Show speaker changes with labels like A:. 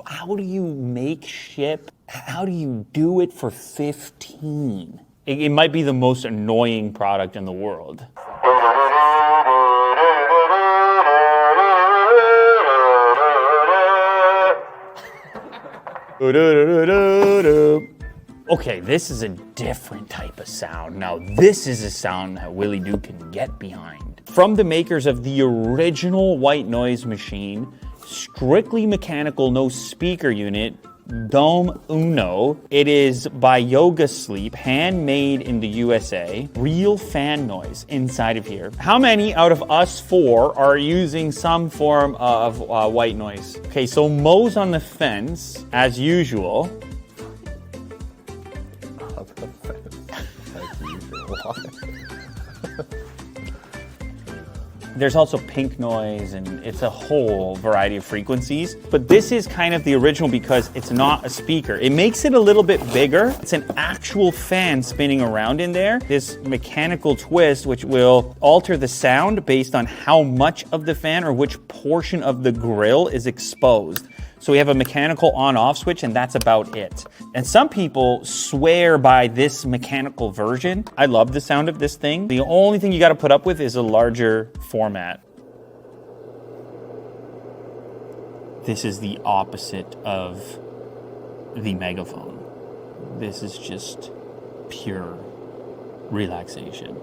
A: How do you make ship? How do you do it for 15? It might be the most annoying product in the world. Okay, this is a different type of sound. Now, this is a sound that Willie Doo can get behind. From the makers of the original white noise machine, strictly mechanical, no speaker unit, Dome Uno. It is by Yoga Sleep, handmade in the USA. Real fan noise inside of here. How many out of us four are using some form of white noise? Okay, so Mo's on the fence, as usual. There's also pink noise, and it's a whole variety of frequencies. But this is kind of the original because it's not a speaker. It makes it a little bit bigger. It's an actual fan spinning around in there. This mechanical twist, which will alter the sound based on how much of the fan or which portion of the grill is exposed. So we have a mechanical on-off switch, and that's about it. And some people swear by this mechanical version. I love the sound of this thing. The only thing you gotta put up with is a larger format. This is the opposite of the megaphone. This is just pure relaxation.